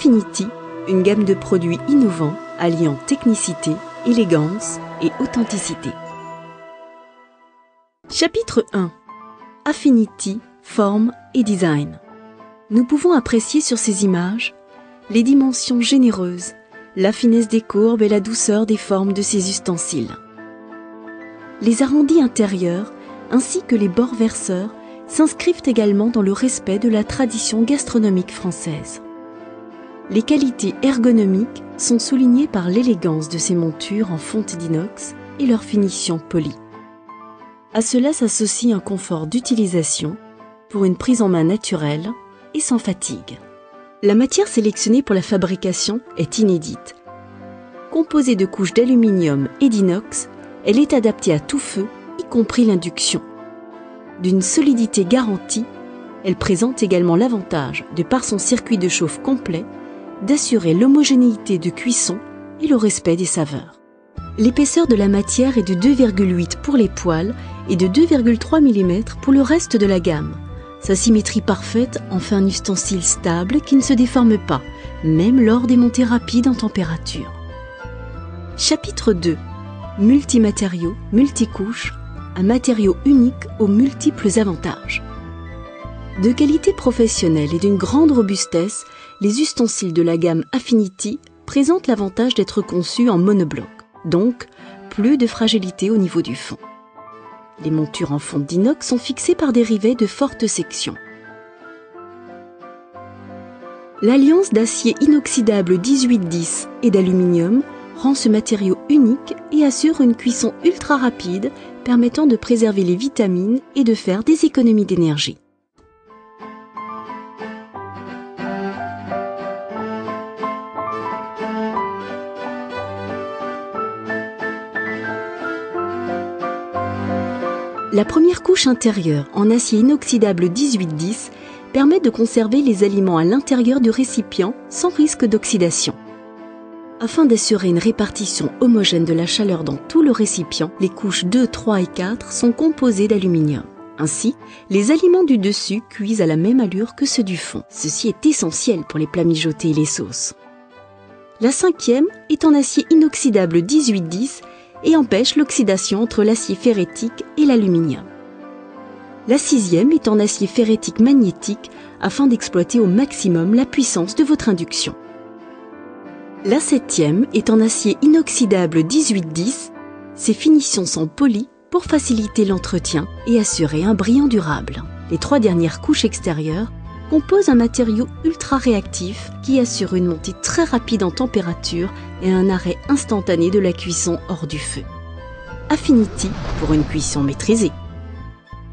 Affinity, une gamme de produits innovants alliant technicité, élégance et authenticité. Chapitre 1. Affinity, forme et design. Nous pouvons apprécier sur ces images les dimensions généreuses, la finesse des courbes et la douceur des formes de ces ustensiles. Les arrondis intérieurs ainsi que les bords verseurs s'inscrivent également dans le respect de la tradition gastronomique française. Les qualités ergonomiques sont soulignées par l'élégance de ces montures en fonte d'inox et leur finition polie. À cela s'associe un confort d'utilisation pour une prise en main naturelle et sans fatigue. La matière sélectionnée pour la fabrication est inédite. Composée de couches d'aluminium et d'inox, elle est adaptée à tout feu, y compris l'induction. D'une solidité garantie, elle présente également l'avantage, de par son circuit de chauffe complet, d'assurer l'homogénéité de cuisson et le respect des saveurs. L'épaisseur de la matière est de 2,8 pour les poêles et de 2,3 mm pour le reste de la gamme. Sa symétrie parfaite en fait un ustensile stable qui ne se déforme pas, même lors des montées rapides en température. Chapitre 2. Multimatériaux, multicouches, un matériau unique aux multiples avantages. De qualité professionnelle et d'une grande robustesse, les ustensiles de la gamme Affinity présentent l'avantage d'être conçus en monobloc, donc plus de fragilité au niveau du fond. Les montures en fonte d'inox sont fixées par des rivets de forte section. L'alliance d'acier inoxydable 1810 et d'aluminium rend ce matériau unique et assure une cuisson ultra rapide permettant de préserver les vitamines et de faire des économies d'énergie. La première couche intérieure en acier inoxydable 1810 permet de conserver les aliments à l'intérieur du récipient sans risque d'oxydation. Afin d'assurer une répartition homogène de la chaleur dans tout le récipient, les couches 2, 3 et 4 sont composées d'aluminium. Ainsi, les aliments du dessus cuisent à la même allure que ceux du fond. Ceci est essentiel pour les plats mijotés et les sauces. La cinquième est en acier inoxydable 1810 et empêche l'oxydation entre l'acier ferritique et l'aluminium. La sixième est en acier ferritique magnétique afin d'exploiter au maximum la puissance de votre induction. La septième est en acier inoxydable 1810. Ses finitions sont polies pour faciliter l'entretien et assurer un brillant durable. Les trois dernières couches extérieures composent un matériau ultra réactif qui assure une montée très rapide en température et un arrêt instantané de la cuisson hors du feu. Affinity pour une cuisson maîtrisée.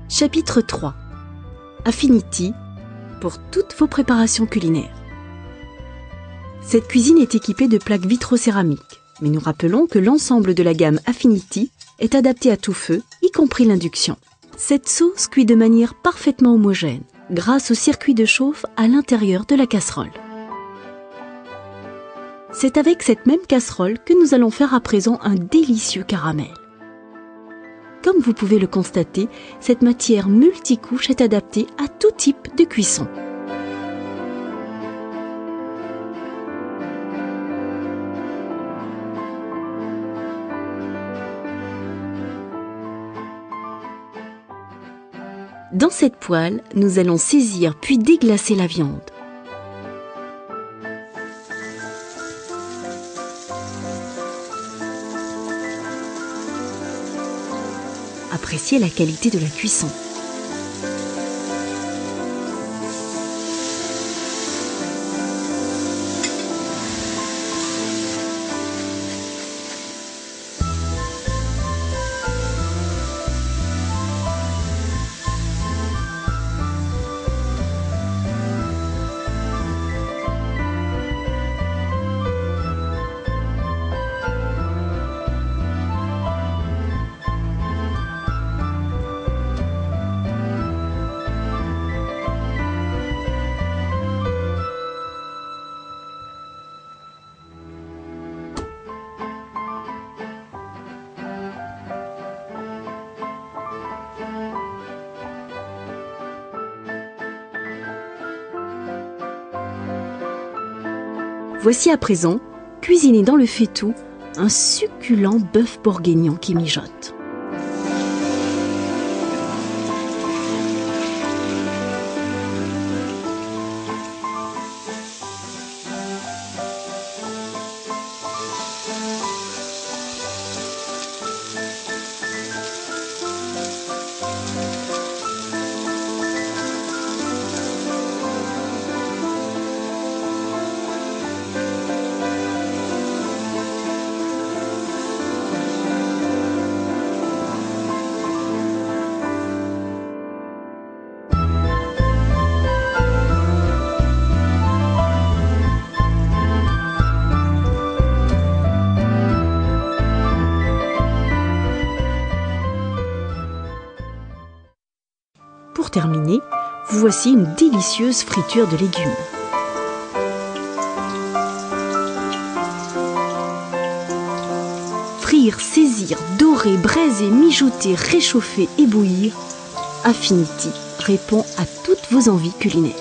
Chapitre 3. Affinity pour toutes vos préparations culinaires. Cette cuisine est équipée de plaques vitrocéramiques, mais nous rappelons que l'ensemble de la gamme Affinity est adapté à tout feu, y compris l'induction. Cette sauce cuit de manière parfaitement homogène, grâce au circuit de chauffe à l'intérieur de la casserole. C'est avec cette même casserole que nous allons faire à présent un délicieux caramel. Comme vous pouvez le constater, cette matière multicouche est adaptée à tout type de cuisson. Dans cette poêle, nous allons saisir puis déglacer la viande. Appréciez la qualité de la cuisson. Voici à présent, cuisiné dans le faitout, un succulent bœuf bourguignon qui mijote. Pour terminer, vous voici une délicieuse friture de légumes. Frire, saisir, dorer, braiser, mijoter, réchauffer et bouillir, Affinity répond à toutes vos envies culinaires.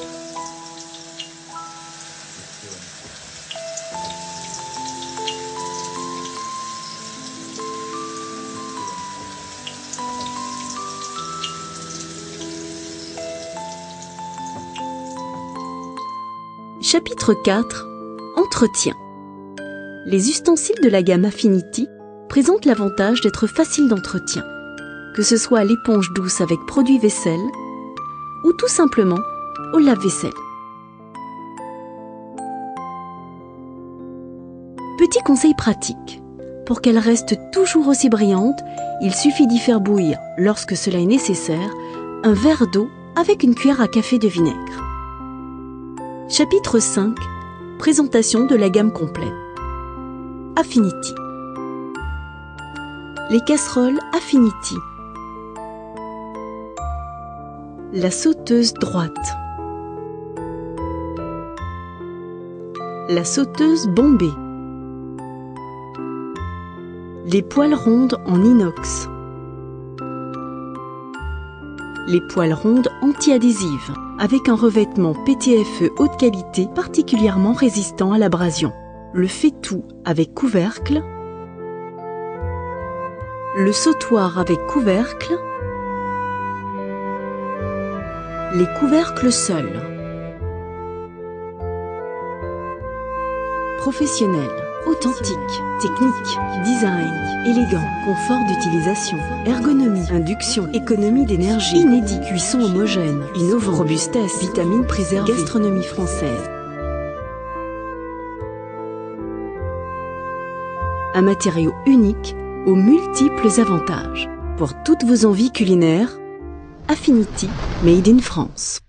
Chapitre 4. Entretien. Les ustensiles de la gamme Affinity présentent l'avantage d'être faciles d'entretien, que ce soit à l'éponge douce avec produit vaisselle ou tout simplement au lave-vaisselle. Petit conseil pratique. Pour qu'elle reste toujours aussi brillante, il suffit d'y faire bouillir, lorsque cela est nécessaire, un verre d'eau avec une cuillère à café de vinaigre. Chapitre 5. Présentation de la gamme complète. Affinity. Les casseroles Affinity. La sauteuse droite. La sauteuse bombée. Les poêles rondes en inox. Les poêles rondes anti-adhésives, avec un revêtement PTFE haute qualité particulièrement résistant à l'abrasion. Le faitout avec couvercle. Le sautoir avec couvercle. Les couvercles seuls. Professionnel, authentique, technique, design, élégant, confort d'utilisation, ergonomie, induction, économie d'énergie, inédit, cuisson homogène, innovant, robustesse, vitamines préservées, gastronomie française. Un matériau unique aux multiples avantages. Pour toutes vos envies culinaires, Affinity Made in France.